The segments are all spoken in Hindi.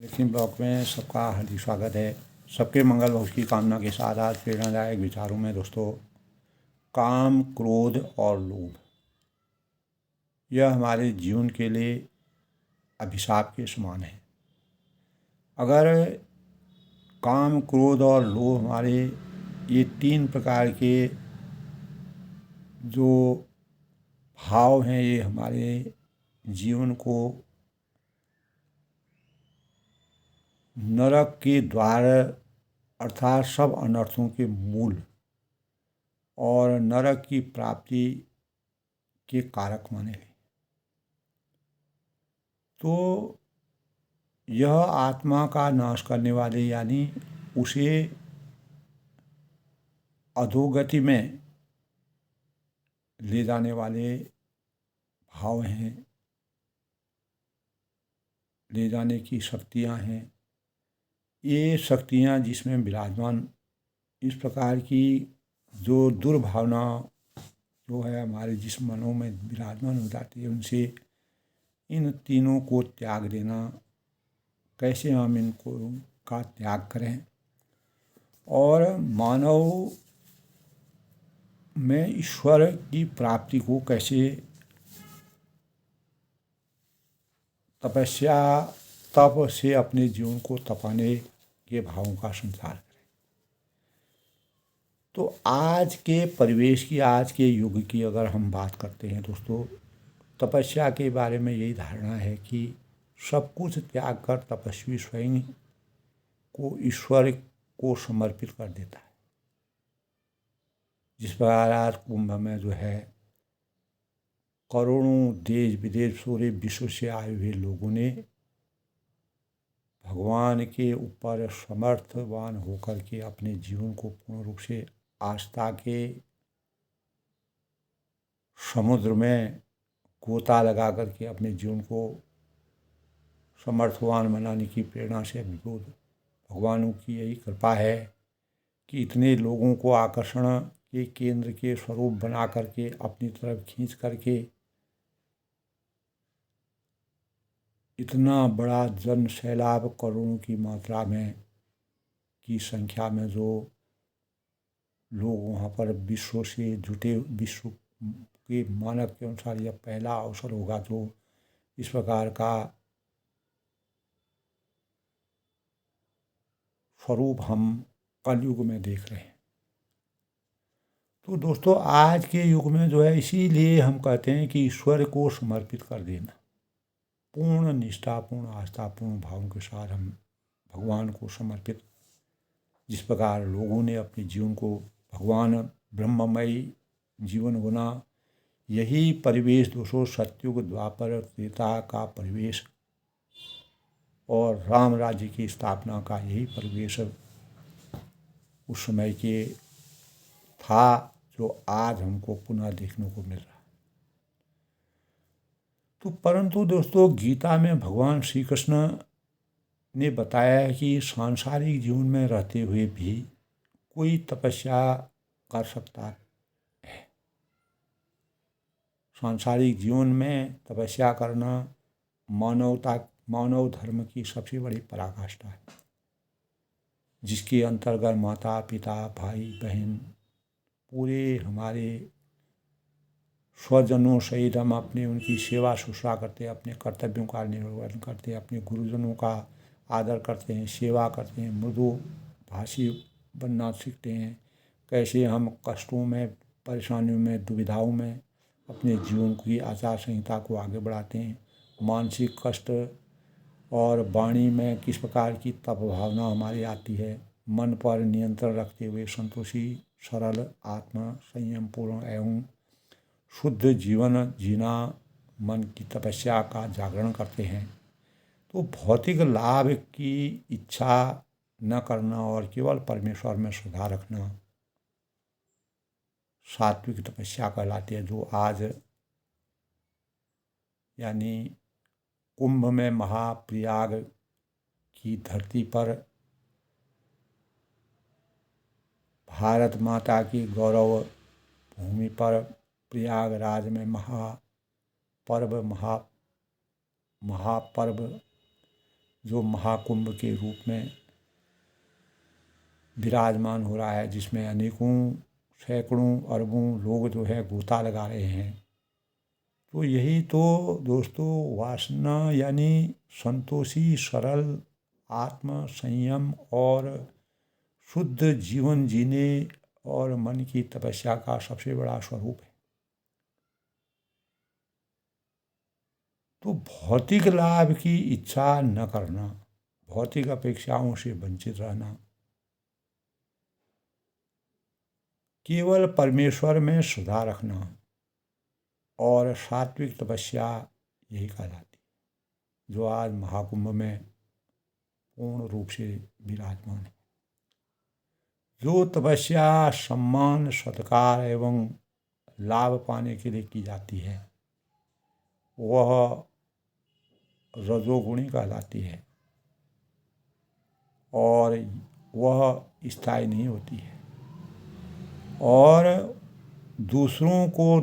लेकिन ब्लॉग में सबका हार्दिक स्वागत है। सबके मंगल भविष्य की कामना के साथ आज प्रेरणादायक विचारों में दोस्तों, काम, क्रोध और लोभ यह हमारे जीवन के लिए अभिशाप के समान है। अगर काम, क्रोध और लोभ हमारे ये तीन प्रकार के जो भाव हैं, ये हमारे जीवन को नरक के द्वार अर्थात सब अनर्थों के मूल और नरक की प्राप्ति के कारक माने गए। तो यह आत्मा का नाश करने वाले यानी उसे अधोगति में ले जाने वाले भाव हैं, ले जाने की शक्तियां हैं। ये शक्तियां जिसमें विराजमान इस प्रकार की जो दुर्भावना जो है हमारे जिस मनों में विराजमान हो जाती है, उनसे इन तीनों को त्याग देना, कैसे हम इनको का त्याग करें और मानव में ईश्वर की प्राप्ति को कैसे तपस्या तप से अपने जीवन को तपाने के भावों का संचार करें। तो आज के परिवेश की, आज के युग की अगर हम बात करते हैं दोस्तों, तपस्या के बारे में यही धारणा है कि सब कुछ त्याग कर तपस्वी स्वयं को ईश्वर को समर्पित कर देता है। जिस प्रकार आज कुंभ में जो है करोड़ों देश विदेश पूरे विश्व से आए हुए लोगों ने भगवान के ऊपर समर्थवान होकर के अपने जीवन को पूर्ण रूप से आस्था के समुद्र में गोता लगा करके अपने जीवन को समर्थवान बनाने की प्रेरणा से अभिभूत भगवानों की यही कृपा है कि इतने लोगों को आकर्षण के केंद्र के स्वरूप बना करके अपनी तरफ खींच करके इतना बड़ा जन सैलाब करोड़ों की मात्रा में की संख्या में जो लोग वहाँ पर विश्व से जुटे, विश्व के मानक के अनुसार यह पहला अवसर होगा जो इस प्रकार का स्वरूप हम कलयुग में देख रहे हैं। तो दोस्तों, आज के युग में जो है, इसीलिए हम कहते हैं कि ईश्वर को समर्पित कर देना, पूर्ण निष्ठा, पूर्ण आस्था, पूर्ण भावों के साथ हम भगवान को समर्पित, जिस प्रकार लोगों ने अपने जीवन को भगवान ब्रह्ममयी जीवन होना, यही परिवेश दोस्तों सतयुग द्वापर त्रेता का परिवेश और राम राज्य की स्थापना का यही परिवेश उस समय के था, जो आज हमको पुनः देखने को मिल रहा है। तो परंतु दोस्तों, गीता में भगवान श्री कृष्ण ने बताया है कि सांसारिक जीवन में रहते हुए भी कोई तपस्या कर सकता है। सांसारिक जीवन में तपस्या करना मानव धर्म की सबसे बड़ी पराकाष्ठा है, जिसके अंतर्गत माता पिता भाई बहन पूरे हमारे स्वजनों सहित हम अपने उनकी सेवा शुश्रूषा करते हैं, अपने कर्तव्यों का निर्वहन करते हैं, अपने गुरुजनों का आदर करते हैं, सेवा करते हैं, मृदु भाषी बनना सीखते हैं, कैसे हम कष्टों में, परेशानियों में, दुविधाओं में अपने जीवन की आचार संहिता को आगे बढ़ाते हैं, मानसिक कष्ट और वाणी में किस प्रकार की तप भावना हमारी आती है, मन पर नियंत्रण रखते हुए संतोषी सरल आत्मा संयम पूर्ण एवं शुद्ध जीवन जीना, मन की तपस्या का जागरण करते हैं। तो भौतिक लाभ की इच्छा न करना और केवल परमेश्वर में श्रद्धा रखना सात्विक तपस्या कहलाती है, जो आज यानी कुंभ में महाप्रयाग की धरती पर भारत माता की गौरव भूमि पर प्रयागराज में महापर्व जो महाकुंभ के रूप में विराजमान हो रहा है, जिसमें अनेकों सैकड़ों अरबों लोग जो है गोता लगा रहे हैं। तो यही तो दोस्तों वासना यानी संतोषी, सरल, आत्म संयम और शुद्ध जीवन जीने और मन की तपस्या का सबसे बड़ा स्वरूप है। तो भौतिक लाभ की इच्छा न करना, भौतिक अपेक्षाओं से वंचित रहना, केवल परमेश्वर में श्रद्धा रखना और सात्विक तपस्या यही कहलाती है, जो आज महाकुंभ में पूर्ण रूप से विराजमान है। जो तपस्या सम्मान, सत्कार एवं लाभ पाने के लिए की जाती है, वह रजोगुणी कहलाती है और वह स्थायी नहीं होती है। और दूसरों को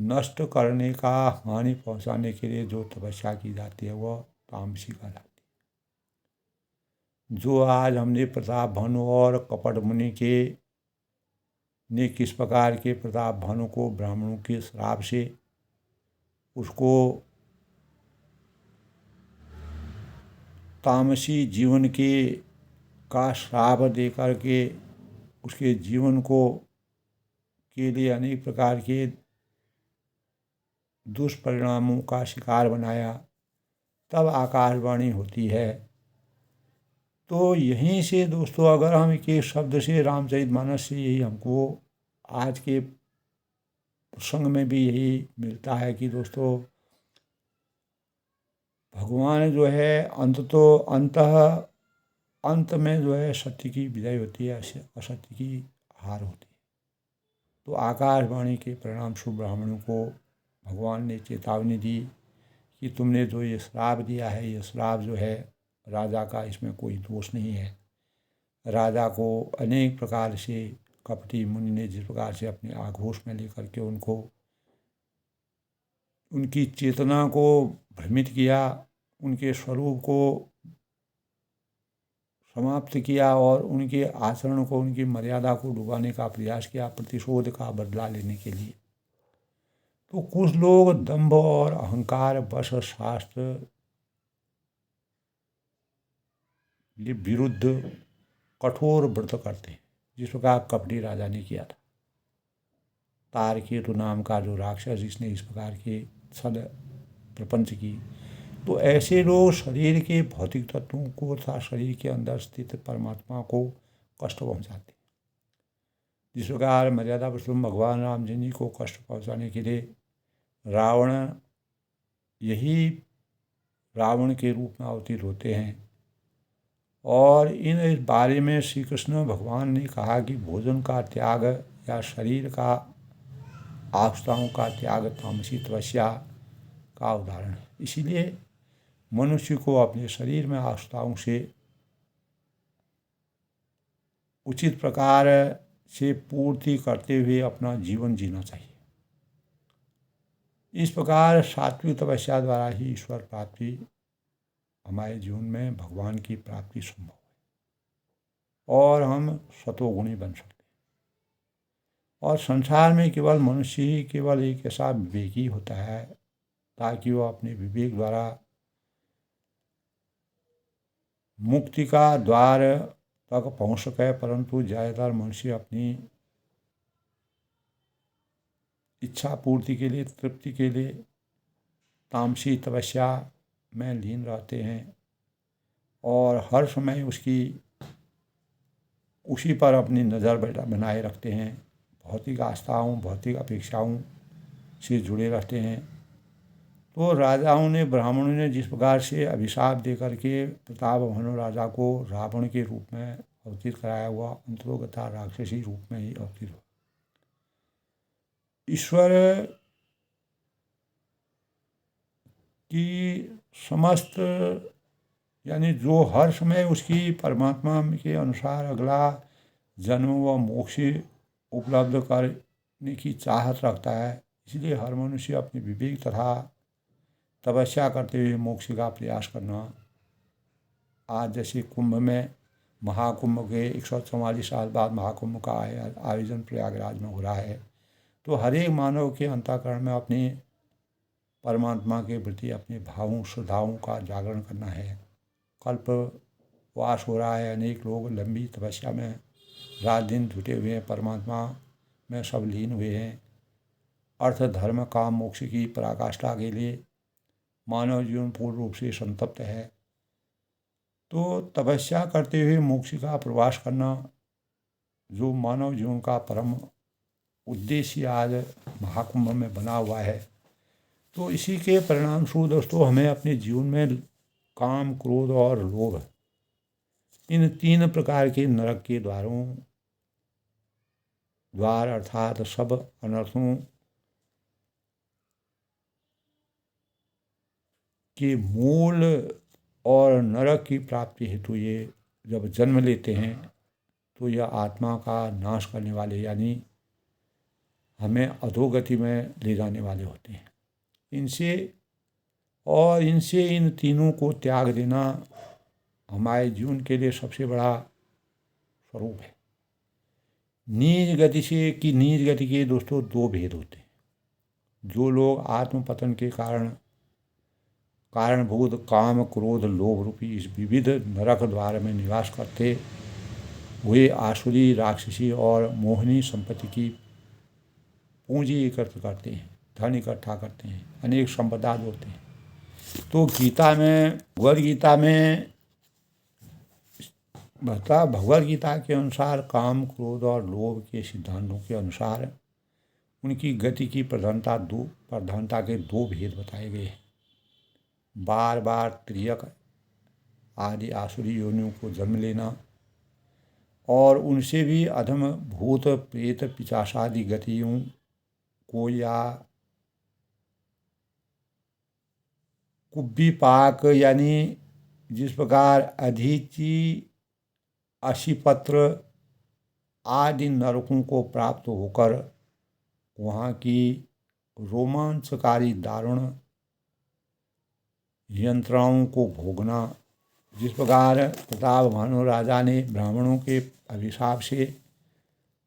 नष्ट करने का, हानि पहुंचाने के लिए जो तपस्या की जाती है, वह तामसी कहलाती है। जो आज हमने प्रताप भानु और कपट मुनि ने किस प्रकार के प्रताप भानु को ब्राह्मणों के श्राप से उसको तामसी जीवन का श्राप दे करके उसके जीवन के लिए अनेक प्रकार के दुष्परिणामों का शिकार बनाया, तब आकाशवाणी होती है। तो यहीं से दोस्तों अगर हम एक एक शब्द से रामचरितमानस से यही हमको आज के प्रसंग में भी यही मिलता है कि दोस्तों भगवान जो है अंत में जो है सत्य की विजय होती है, असत्य की हार होती है। तो आकाशवाणी के परिणाम स्वरूप ब्राह्मणों को भगवान ने चेतावनी दी कि तुमने जो ये श्राप दिया है, ये श्राप जो है राजा का, इसमें कोई दोष नहीं है। राजा को अनेक प्रकार से कपटी मुनि ने जिस प्रकार से अपने आघोष में लेकर के उनकी चेतना को भ्रमित किया, उनके स्वरूप को समाप्त किया और उनके आचरण को, उनकी मर्यादा को डुबाने का प्रयास किया, प्रतिशोध का बदला लेने के लिए। तो कुछ लोग दंभ और अहंकार वश शास्त्र के विरुद्ध कठोर व्रत करते हैं, जिस प्रकार कपटी राजा ने किया था। तारकेतु नाम का जो राक्षस, जिसने इस प्रकार के छल प्रपंच की। तो ऐसे लोग शरीर के भौतिक तत्वों को तथा शरीर के अंदर स्थित परमात्मा को कष्ट पहुंचाते। जिस प्रकार मर्यादा पुरुषोत्तम भगवान राम जी को कष्ट पहुंचाने के लिए रावण के रूप में अवतीर्ण होते हैं। और इस बारे में श्री कृष्ण भगवान ने कहा कि भोजन का त्याग या शरीर का आस्थाओं का त्याग तामसी तपस्या का उदाहरण है। इसीलिए मनुष्य को अपने शरीर में आस्थाओं से उचित प्रकार से पूर्ति करते हुए अपना जीवन जीना चाहिए। इस प्रकार सात्विक तपस्या द्वारा ही ईश्वर प्राप्ति, हमारे जीवन में भगवान की प्राप्ति संभव है और हम सतोगुणी बन सकते हैं। और संसार में केवल मनुष्य ही केवल एक ऐसा विवेकी होता है ताकि वह अपने विवेक द्वारा मुक्ति का द्वार तक पहुंच सके, परंतु ज़्यादातर मनुष्य अपनी इच्छा पूर्ति के लिए, तृप्ति के लिए तामसी तपस्या में लीन रहते हैं और हर समय उसी पर अपनी नज़र बनाए रखते हैं, भौतिक आस्थाओं, भौतिक अपेक्षाओं से जुड़े रहते हैं। तो राजाओं ने, ब्राह्मणों ने जिस प्रकार से अभिशाप देकर के प्रताप भानु राजा को रावण के रूप में अवतीर्ण कराया हुआ, अंतरोगता राक्षसी रूप में ही अवतीर्ण हुआ। ईश्वर की समस्त यानी जो हर समय उसकी परमात्मा के अनुसार अगला जन्म व मोक्ष उपलब्ध करने की चाहत रखता है, इसलिए हर मनुष्य अपने विवेक तथा तपस्या करते हुए मोक्ष का प्रयास करना आज जैसे कुंभ में, महाकुंभ के 144 साल बाद महाकुंभ का आयोजन प्रयागराज में हो रहा है। तो हर एक मानव के अंतःकरण में अपने परमात्मा के प्रति अपने भावों श्रद्धाओं का जागरण करना है। कल्पवास हो रहा है, अनेक लोग लंबी तपस्या में रात दिन जुटे हुए हैं, परमात्मा में सब लीन हुए हैं। अर्थ धर्म काम मोक्ष की पराकाष्ठा के लिए मानव जीवन पूर्ण रूप से संतप्त है। तो तपस्या करते हुए मोक्ष का प्रवास करना जो मानव जीवन का परम उद्देश्य आज महाकुंभ में बना हुआ है। तो इसी के परिणाम स्वरूप दोस्तों हमें अपने जीवन में काम, क्रोध और लोभ, इन 3 प्रकार के नरक के द्वार अर्थात सब अनर्थों के मूल और नरक की प्राप्ति हेतु ये जब जन्म लेते हैं तो यह आत्मा का नाश करने वाले यानी हमें अधोगति में ले जाने वाले होते हैं। इनसे इन तीनों को त्याग देना हमारे जीवन के लिए सबसे बड़ा स्वरूप है। नीच गति के दोस्तों 2 भेद होते हैं। जो लोग आत्मपतन के कारणभूत काम, क्रोध, लोभ रूपी इस विविध नरक द्वार में निवास करते हुए आसुरी, राक्षसी और मोहिनी संपत्ति की पूंजी एकत्र करते हैं, धन इकट्ठा करते हैं, अनेक संपदा जोड़ते हैं। तो भगवद गीता के अनुसार काम, क्रोध और लोभ के सिद्धांतों के अनुसार उनकी गति की प्रधानता के 2 भेद बताए गए हैं। बार बार त्रियक आदि आसुरी योनियों को जन्म लेना और उनसे भी अधम भूत प्रेत पिशाचादि गतियों को या कुब्बी पाक यानी जिस प्रकार अधीची, अशीपत्र आदि नरकों को प्राप्त होकर वहाँ की रोमांचकारी दारुण यंत्राओं को भोगना। जिस प्रकार प्रताप भानु राजा ने ब्राह्मणों के अभिशाप से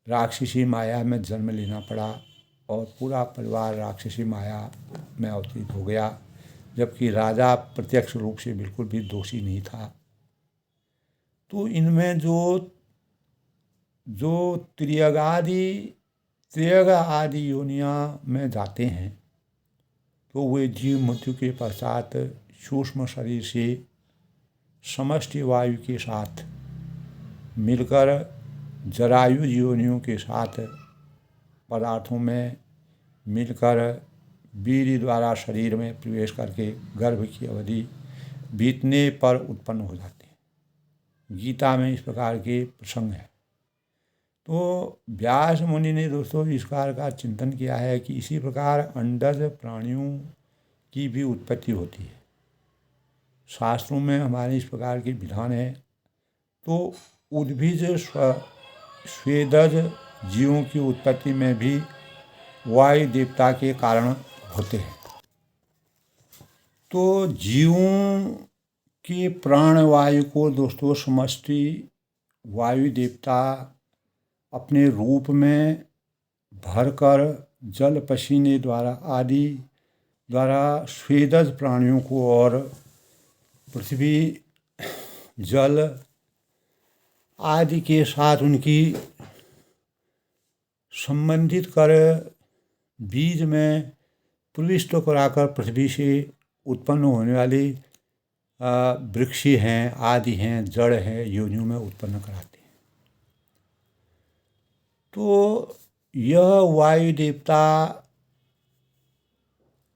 राक्षसी माया में जन्म लेना पड़ा और पूरा परिवार राक्षसी माया में अवतीर्ण हो गया, जबकि राजा प्रत्यक्ष रूप से बिल्कुल भी दोषी नहीं था। तो इनमें जो त्रियग आदि योनियाँ में जाते हैं तो वे जीव मृत्यु के पश्चात सूक्ष्म शरीर से समष्टि वायु के साथ मिलकर जरायु योनियों के साथ पदार्थों में मिलकर वीर्य द्वारा शरीर में प्रवेश करके गर्भ की अवधि बीतने पर उत्पन्न हो जाते हैं। गीता में इस प्रकार के प्रसंग हैं। तो व्यास मुनि ने दोस्तों इस प्रकार का चिंतन किया है कि इसी प्रकार अंडज प्राणियों की भी उत्पत्ति होती है। शास्त्रों में हमारे इस प्रकार के विधान है। तो उद्भिज स्वेदज जीवों की उत्पत्ति में भी वायु देवता के कारण होते हैं। तो जीवों के प्राण वायु को दोस्तों समष्टि वायु देवता अपने रूप में भरकर जल, पसीने द्वारा स्वेदज प्राणियों को और पृथ्वी, जल आदि के साथ उनकी संबंधित कर बीज में प्रविष्ट कराकर पृथ्वी से उत्पन्न होने वाली वृक्ष हैं, आदि हैं, जड़ हैं, योनियों में उत्पन्न कराते हैं। तो यह वायु देवता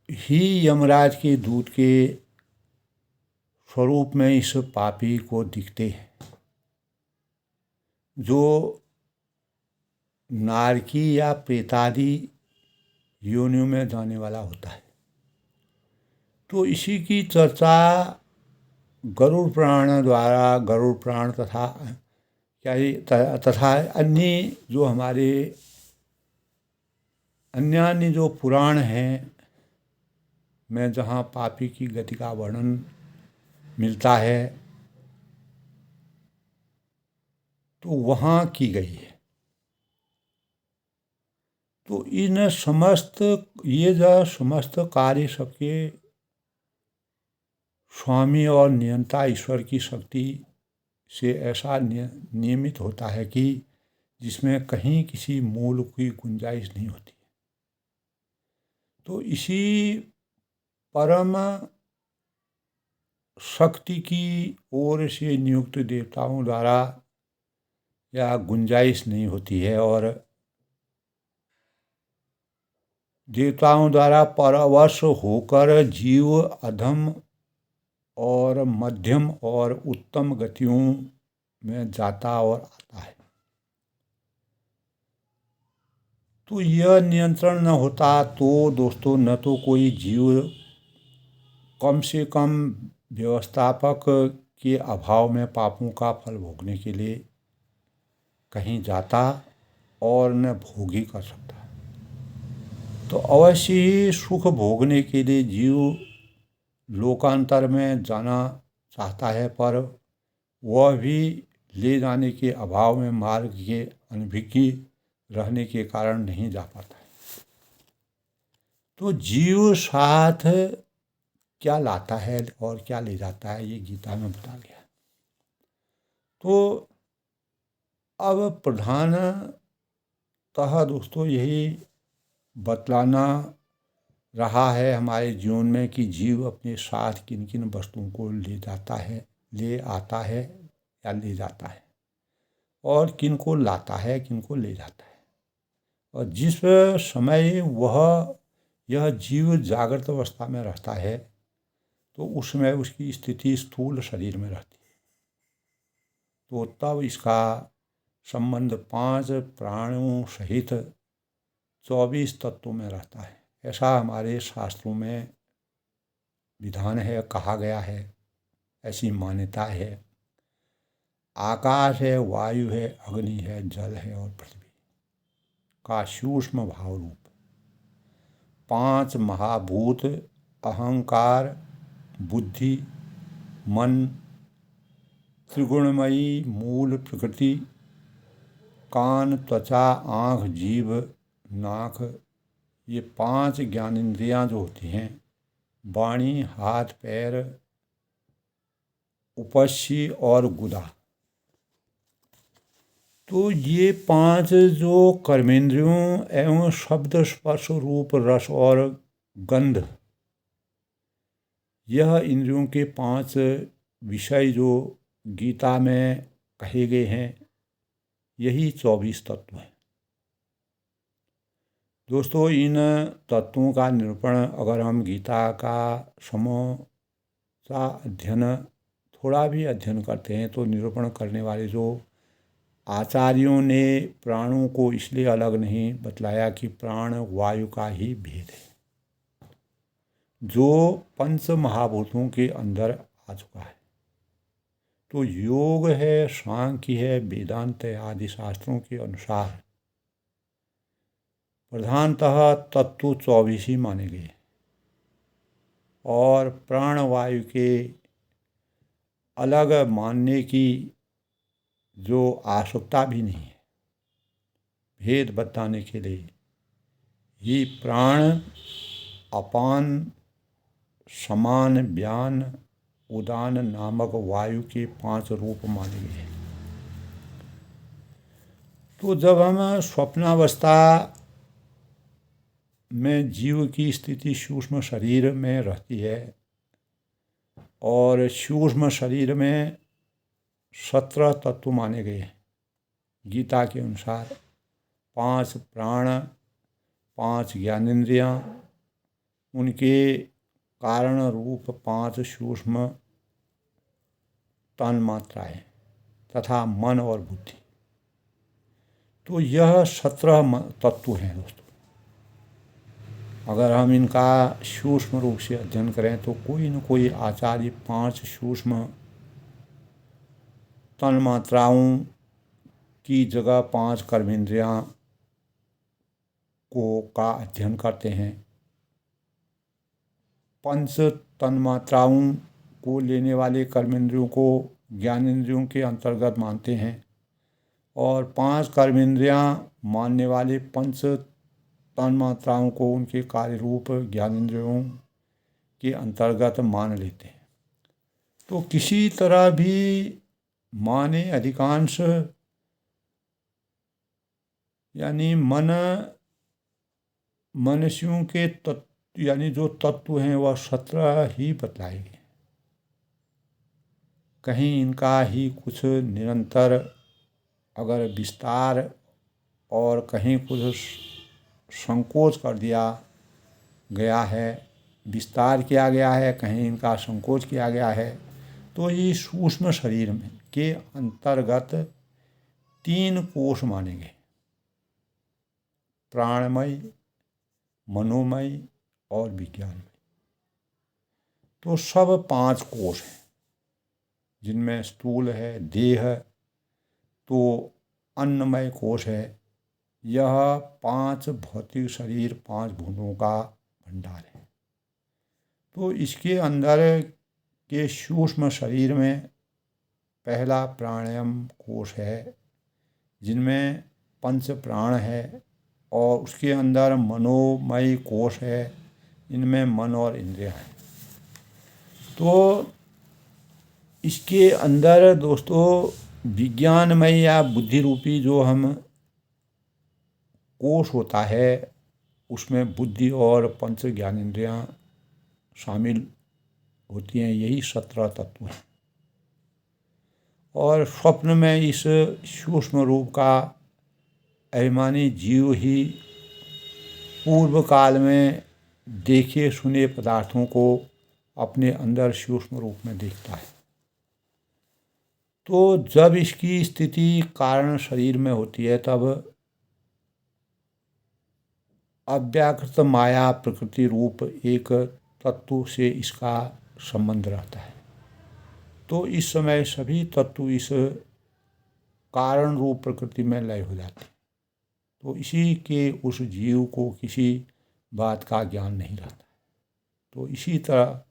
ही यमराज के दूत के स्वरूप में इस पापी को दिखते हैं, जो नारकी या प्रेतादि योनियों में जाने वाला होता है। तो इसी की चर्चा गरुड़ पुराण तथा अन्य जो हमारे अन्य जो पुराण हैं में जहाँ पापी की गति का वर्णन मिलता है, तो वहाँ की गई है। तो इन समस्त ये जो समस्त कार्य सबके स्वामी और नियंता ईश्वर की शक्ति से ऐसा नियमित होता है कि जिसमें कहीं किसी मूल की गुंजाइश नहीं होती। तो इसी परम शक्ति की ओर से नियुक्त देवताओं द्वारा या गुंजाइश नहीं होती है, और देवताओं द्वारा परवश होकर जीव अधम और मध्यम और उत्तम गतियों में जाता और आता है। तो यह नियंत्रण न होता तो दोस्तों न तो कोई जीव कम से कम व्यवस्थापक के अभाव में पापों का फल भोगने के लिए कहीं जाता और न भोगी कर सकता। तो अवश्य ही सुख भोगने के लिए जीव लोकांतर में जाना चाहता है, पर वह भी ले जाने के अभाव में मार्ग के अनभिज्ञ रहने के कारण नहीं जा पाता है। तो जीव साथ क्या लाता है और क्या ले जाता है, ये गीता में बता गया। तो अब प्रधानतः दोस्तों यही बतलाना रहा है हमारे जीवन में कि जीव अपने साथ किन किन वस्तुओं को ले जाता है, ले आता है या ले जाता है, और किन को लाता है, किन को ले जाता है। और जिस समय यह जीव जागृत अवस्था में रहता है तो उस समय उसकी स्थिति स्थूल शरीर में रहती है। तो तब इसका संबंध 5 प्राणों सहित 24 तत्वों में रहता है। ऐसा हमारे शास्त्रों में विधान है, कहा गया है, ऐसी मान्यता है। आकाश है, वायु है, अग्नि है, जल है और पृथ्वी का सूक्ष्म भाव रूप 5 महाभूत अहंकार, बुद्धि, मन, त्रिगुणमयी मूल प्रकृति, कान, त्वचा, आँख, जीभ, नाक, ये 5 ज्ञानेंद्रियाँ जो होती हैं, वाणी, हाथ, पैर, उपस्सी और गुदा, तो ये 5 जो कर्मेंद्रियों एवं शब्द, स्पर्श, रूप, रस और गंध, यह इंद्रियों के 5 विषय जो गीता में कहे गए हैं, यही 24 तत्व हैं। दोस्तों इन तत्वों का निरूपण अगर हम गीता का समूचा अध्ययन थोड़ा भी अध्ययन करते हैं तो निरूपण करने वाले जो आचार्यों ने प्राणों को इसलिए अलग नहीं बतलाया कि प्राण वायु का ही भेद है जो पंच महाभूतों के अंदर आ चुका है। तो योग है, सांख्य है, वेदांत आदि शास्त्रों के अनुसार प्रधानतः तत्व 24 ही माने गए और प्राणवायु के अलग मानने की जो आवश्यकता भी नहीं है। भेद बताने के लिए ही प्राण, अपान, समान, व्यान, उदान नामक वायु के 5 रूप माने गए हैं। तो जब हम स्वप्नावस्था में जीव की स्थिति सूक्ष्म शरीर में रहती है और सूक्ष्म शरीर में 17 तत्व माने गए हैं गीता के अनुसार। 5 प्राण, 5 ज्ञानेंद्रियाँ, उनके कारण रूप 5 सूक्ष्म तन मात्राएं तथा मन और बुद्धि। तो यह 17 तत्व हैं दोस्तों। अगर हम इनका सूक्ष्म रूप से अध्ययन करें तो कोई न कोई आचार्य 5 सूक्ष्म तन मात्राओं की जगह 5 कर्मेंद्रियाँ का अध्ययन करते हैं। पंच तन्मात्राओं को लेने वाले कर्मेंद्रियों को ज्ञानेंद्रियों के अंतर्गत मानते हैं और 5 कर्मेंद्रियां मानने वाले पंच तन्मात्राओं को उनके कार्य रूप ज्ञानेंद्रियों के अंतर्गत मान लेते हैं। तो किसी तरह भी माने अधिकांश यानी मनुष्यों के तत्व यानी जो तत्व हैं वह 17 ही बतलाए गए। कहीं इनका ही कुछ निरंतर अगर विस्तार और कहीं कुछ संकोच कर दिया गया है, विस्तार किया गया है, कहीं इनका संकोच किया गया है। तो ये सूक्ष्म शरीर में के अंतर्गत 3 कोश माने गए, प्राणमय, मनोमय और विज्ञानमय। तो सब 5 कोश हैं, जिनमें स्थूल है, देह, तो अन्नमय कोश है। यह 5 भौतिक शरीर, 5 भूतों का भंडार है। तो इसके अंदर के सूक्ष्म शरीर में पहला प्राणायाम कोश है, जिनमें पंच प्राण है, और उसके अंदर मनोमय कोश है, इनमें मन और इंद्रियां हैं। तो इसके अंदर दोस्तों विज्ञानमय या बुद्धि रूपी जो हम कोश होता है, उसमें बुद्धि और पंच ज्ञानेंद्रियां शामिल होती हैं। यही 17 तत्व हैं। और स्वप्न में इस सूक्ष्म रूप का अभिमानी जीव ही पूर्व काल में देखे सुने पदार्थों को अपने अंदर सूक्ष्म रूप में देखता है। तो जब इसकी स्थिति कारण शरीर में होती है, तब अव्याकृत माया प्रकृति रूप एक तत्व से इसका संबंध रहता है। तो इस समय सभी तत्व इस कारण रूप प्रकृति में लय हो जाते हैं। तो इसी के उस जीव को किसी बात का ज्ञान नहीं रहता। तो इसी तरह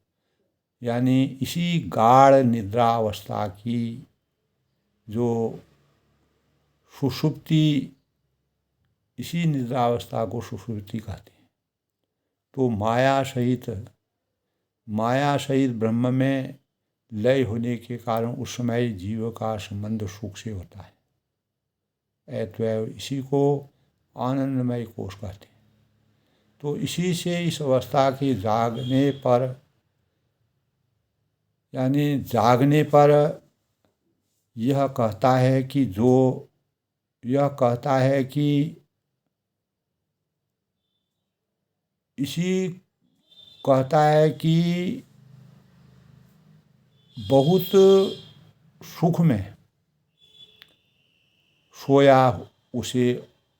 यानी इसी गाढ़ निद्रा अवस्था की जो सुषुप्ति, इसी निद्रावस्था को सुषुप्ति कहते हैं। तो माया सहित ब्रह्म में लय होने के कारण उस समय जीव का संबंध सुख से होता है। अतएव इसी को आनंदमय कोश कहते हैं। तो इसी से इस अवस्था के जागने पर यह कहता है कि इसी कहता है कि बहुत सुख में सोया उसे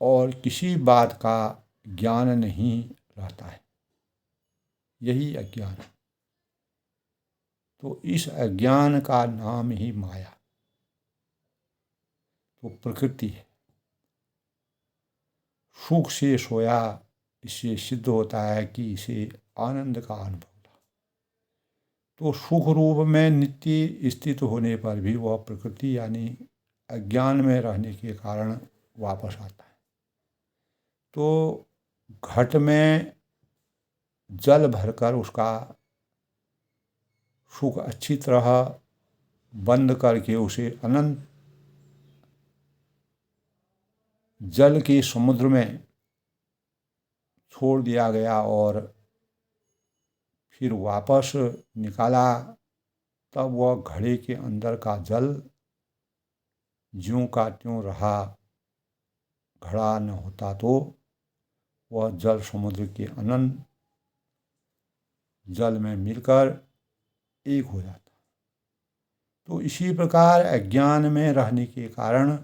और किसी बात का ज्ञान नहीं रहता है। यही अज्ञान है। तो इस अज्ञान का नाम ही माया, तो प्रकृति है। सुख से सोया, इससे सिद्ध होता है कि इसे आनंद का अनुभव था। तो सुख रूप में नित्य स्थित होने पर भी वह प्रकृति यानी अज्ञान में रहने के कारण वापस आता है। तो घट में जल भरकर उसका सुख अच्छी तरह बंद करके उसे अनंत जल के समुद्र में छोड़ दिया गया और फिर वापस निकाला, तब वह घड़े के अंदर का जल ज्यों का त्यों रहा। घड़ा न होता तो वह जल समुद्र के अनंत जल में मिलकर एक हो जाता। तो इसी प्रकार अज्ञान में रहने के कारण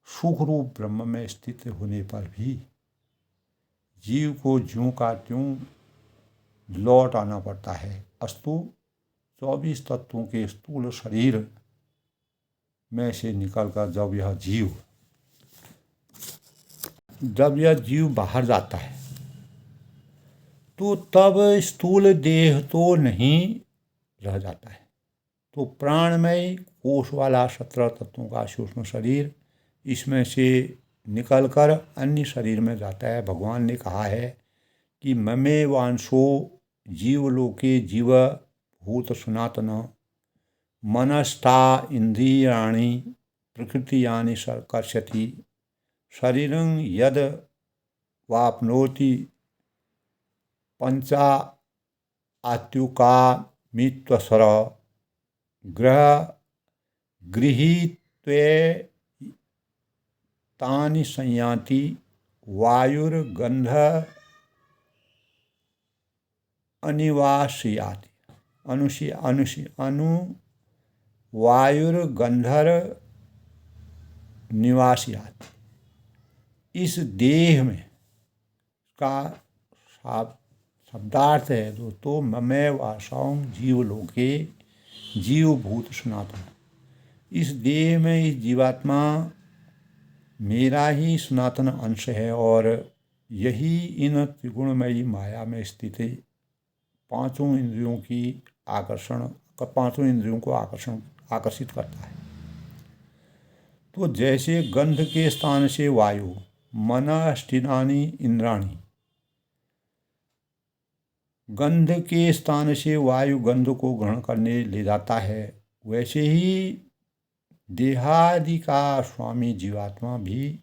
सुख रूप ब्रह्म में स्थित होने पर भी जीव को ज्यों का त्यों लौट आना पड़ता है। अस्तु 24 तत्वों के स्थूल शरीर में से निकलकर जब यह जीव बाहर जाता है, तो तब स्थूल देह तो नहीं रह जाता है। तो प्राणमय कोश वाला 17 तत्वों का सूक्ष्म शरीर इसमें से निकलकर अन्य शरीर में जाता है। भगवान ने कहा है कि ममे वांशो जीवलोके जीव भूत सनातन मनस्था इंद्रियाणि प्रकृतियानि कर्षति शरीरं यद वाप्नोति पंचा आत्युकामित्वसर गृहीत्वे तानि संयाति वायुर्गंध अनिवास्याति वायुर्गंधर निवास्याति। इस देह में का शब्दार्थ है दोस्तों ममे वासाओं जीवलोके जीवभूत सनातन। इस देह में इस जीवात्मा मेरा ही सनातन अंश है और यही इन त्रिगुणमयी माया में स्थित पांचों इंद्रियों को आकर्षित करता है। तो जैसे गंध के स्थान से वायु मनष्ठिनानि इंद्राणि, गंध के स्थान से वायु गंध को ग्रहण करने ले जाता है, वैसे ही देहादि का स्वामी जीवात्मा भी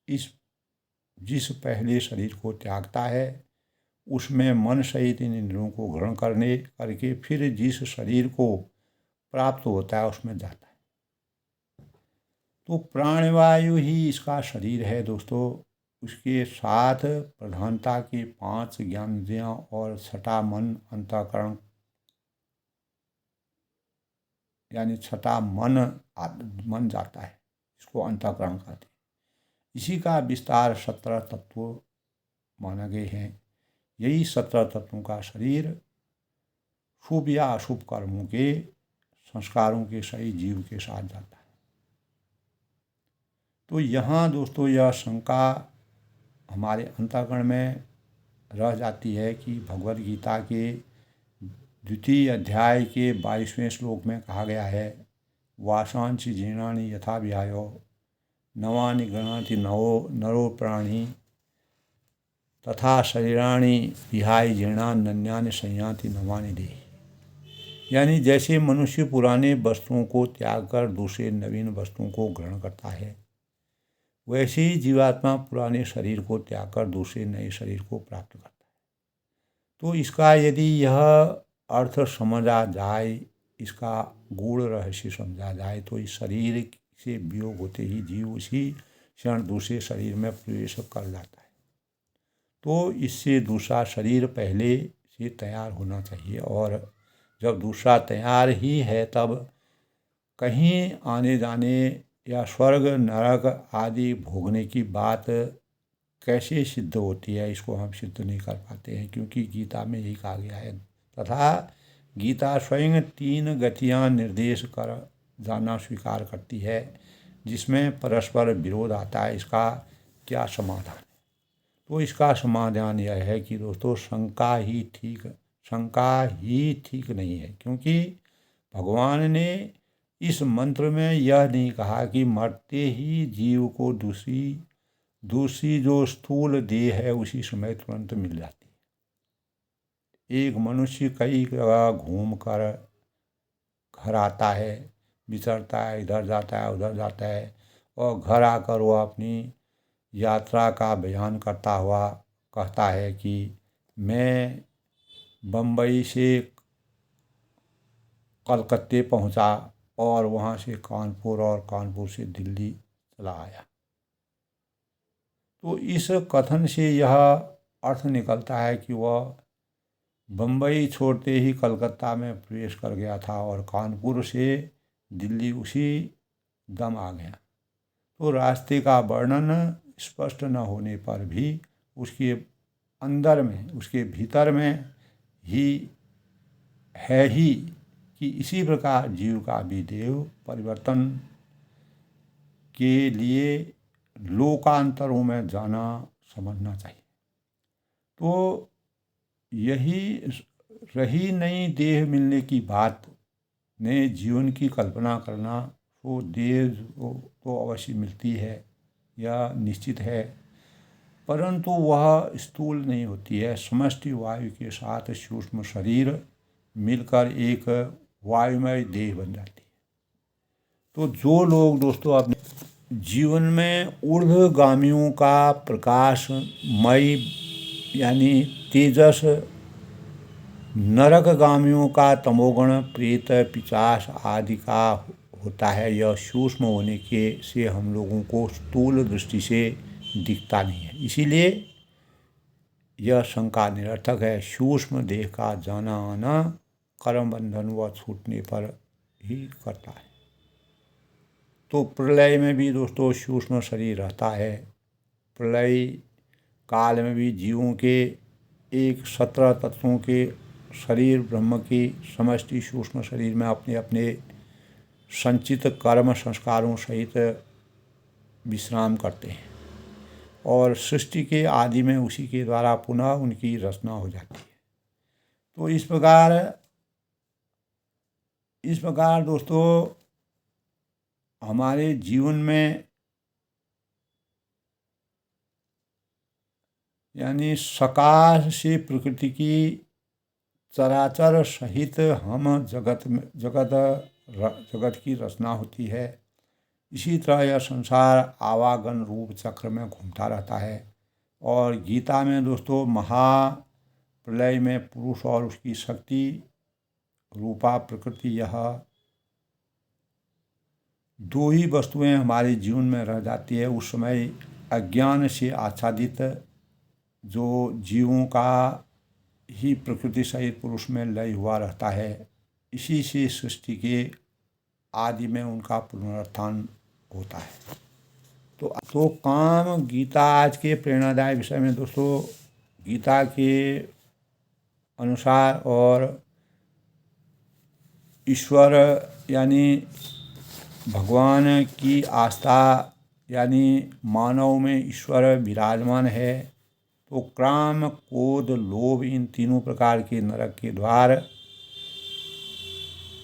जिस पहले शरीर को त्यागता है उसमें मन सहित इन इंद्रियों को ग्रहण करके फिर जिस शरीर को प्राप्त होता है उसमें जाता है। तो प्राणवायु ही इसका शरीर है दोस्तों। उसके साथ प्रधानता के 5 ज्ञानेंद्रियां और 6ठा मन अंतःकरण यानी 6ठा मन जाता है, इसको अंतःकरण कहते हैं। इसी का विस्तार 17 तत्व माना गए हैं। यही 17 तत्वों का शरीर शुभ या अशुभ कर्मों के संस्कारों के सही जीव के साथ जाता है। तो यहाँ दोस्तों यह शंका हमारे अंतःकरण में रह जाती है कि भगवद गीता के 2 अध्याय के 22वें श्लोक में कहा गया है वासांसि जीर्णानि यथा विहायो नवानि गृह्णाति नरो प्राणी तथा शरीराणि विहाय जीर्णान्यन्यानि संयाति नवानि देहि। यानी जैसे मनुष्य पुराने वस्तुओं को त्याग कर दूसरे नवीन वस्तुओं को ग्रहण करता है, वैसे ही जीवात्मा पुराने शरीर को त्याग कर दूसरे नए शरीर को प्राप्त करता है। तो इसका यदि यह अर्थ समझा जाए, इसका गूढ़ रहस्य समझा जाए, तो इस शरीर से वियोग होते ही जीव उसी क्षण दूसरे शरीर में प्रवेश कर जाता है। तो इससे दूसरा शरीर पहले से तैयार होना चाहिए और जब दूसरा तैयार ही है तब कहीं आने जाने या स्वर्ग नरक आदि भोगने की बात कैसे सिद्ध होती है, इसको हम सिद्ध नहीं कर पाते हैं, क्योंकि गीता में यही कहा गया है। तथा गीता स्वयं 3 गतियां निर्देश कर जाना स्वीकार करती है जिसमें परस्पर विरोध आता है। इसका क्या समाधान है? तो इसका समाधान यह है कि दोस्तों शंका ही ठीक नहीं है, क्योंकि भगवान ने इस मंत्र में यह नहीं कहा कि मरते ही जीव को दूसरी जो स्थूल देह है उसी समय तुरंत मिल जाती है। एक मनुष्य कई जगह घूम कर घर आता है, विचरता है, इधर जाता है उधर जाता है, और घर आकर वो अपनी यात्रा का बयान करता हुआ कहता है कि मैं बम्बई से कलकत्ते पहुंचा और वहाँ से कानपुर और कानपुर से दिल्ली चला आया। तो इस कथन से यह अर्थ निकलता है कि वह बम्बई छोड़ते ही कलकत्ता में प्रवेश कर गया था और कानपुर से दिल्ली उसी दम आ गया। तो रास्ते का वर्णन स्पष्ट न होने पर भी उसके अंदर में, उसके भीतर में ही है ही कि इसी प्रकार जीव का भी देव परिवर्तन के लिए लोकांतरों में जाना समझना चाहिए। तो यही रही नई देह मिलने की बात ने जीवन की कल्पना करना तो देर तो अवश्य मिलती है, यह निश्चित है, परंतु वह स्थूल नहीं होती है। समष्टि वायु के साथ सूक्ष्म शरीर मिलकर एक वायुमय देह बन जाती है। तो जो लोग दोस्तों अपने जीवन में ऊर्ध्वगामियों का प्रकाशमय यानी तेजस, नरकगामियों का तमोगुण, प्रेत, पिशाच आदि का होता है, यह सूक्ष्म होने के से हम लोगों को स्थूल दृष्टि से दिखता नहीं है। इसीलिए यह शंका निरर्थक है। सूक्ष्म देह का जाना आना कर्म बंधन व छूटने पर ही करता है। तो प्रलय में भी दोस्तों सूक्ष्म शरीर रहता है। प्रलय काल में भी जीवों के एक 17 तत्वों के शरीर ब्रह्म की समष्टि सूक्ष्म शरीर में अपने अपने संचित कर्म संस्कारों सहित विश्राम करते हैं और सृष्टि के आदि में उसी के द्वारा पुनः उनकी रचना हो जाती है। तो इस प्रकार दोस्तों हमारे जीवन में यानी सकाश से प्रकृति की चराचर सहित हम जगत की रचना होती है। इसी तरह यह संसार आवागन रूप चक्र में घूमता रहता है। और गीता में दोस्तों महाप्रलय में पुरुष और उसकी शक्ति रूपा प्रकृति, यह दो ही वस्तुएं हमारे जीवन में रह जाती है। उस समय अज्ञान से आच्छादित जो जीवों का ही प्रकृति सहित पुरुष में लय हुआ रहता है, इसी से सृष्टि के आदि में उनका पुनरुत्थान होता है। तो काम गीता आज के प्रेरणादायक विषय में दोस्तों गीता के अनुसार और ईश्वर यानी भगवान की आस्था यानी मानव में ईश्वर विराजमान है। तो काम, क्रोध, लोभ इन तीनों प्रकार के नरक के द्वार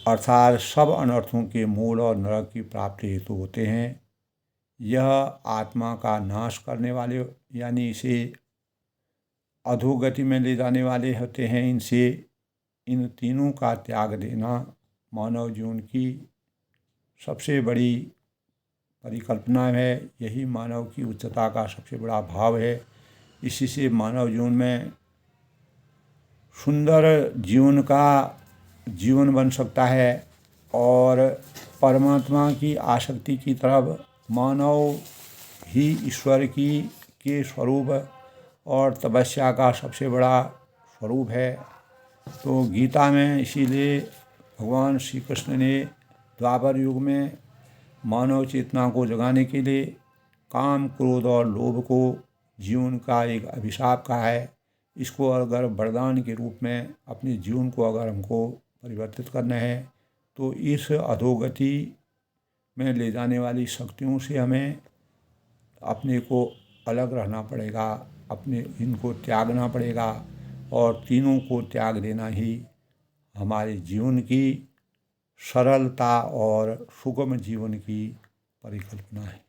अर्थात सब अनर्थों के मूल और नरक की प्राप्ति हेतु होते हैं। यह आत्मा का नाश करने वाले यानी इसे अधोगति में ले जाने वाले होते हैं। इनसे इन तीनों का त्याग देना मानव जीवन की सबसे बड़ी परिकल्पना है। यही मानव की उच्चता का सबसे बड़ा भाव है। इसी से मानव जीवन में सुंदर जीवन बन सकता है और परमात्मा की आसक्ति की तरफ मानव ही ईश्वर के स्वरूप और तपस्या का सबसे बड़ा स्वरूप है। तो गीता में इसीलिए भगवान श्री कृष्ण ने द्वापर युग में मानव चेतना को जगाने के लिए काम, क्रोध और लोभ को जीवन का एक अभिशाप कहा है। इसको अगर वरदान के रूप में अपने जीवन को अगर हमको परिवर्तित करना है तो इस अधोगति में ले जाने वाली शक्तियों से हमें अपने को अलग रहना पड़ेगा, अपने इनको त्यागना पड़ेगा और तीनों को त्याग देना ही हमारे जीवन की सरलता और सुगम जीवन की परिकल्पना है।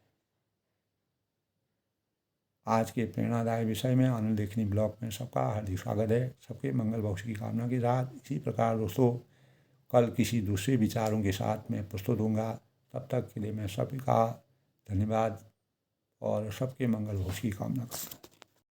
आज के प्रेरणादायक विषय में आनंद लेखनी ब्लॉग में सबका हार्दिक स्वागत है। सबके मंगल भविष्य की कामना के साथ इसी प्रकार दोस्तों कल किसी दूसरे विचारों के साथ मैं प्रस्तुत होऊंगा। तब तक के लिए मैं सबका धन्यवाद और सबके मंगल भविष्य की कामना करता हूँ।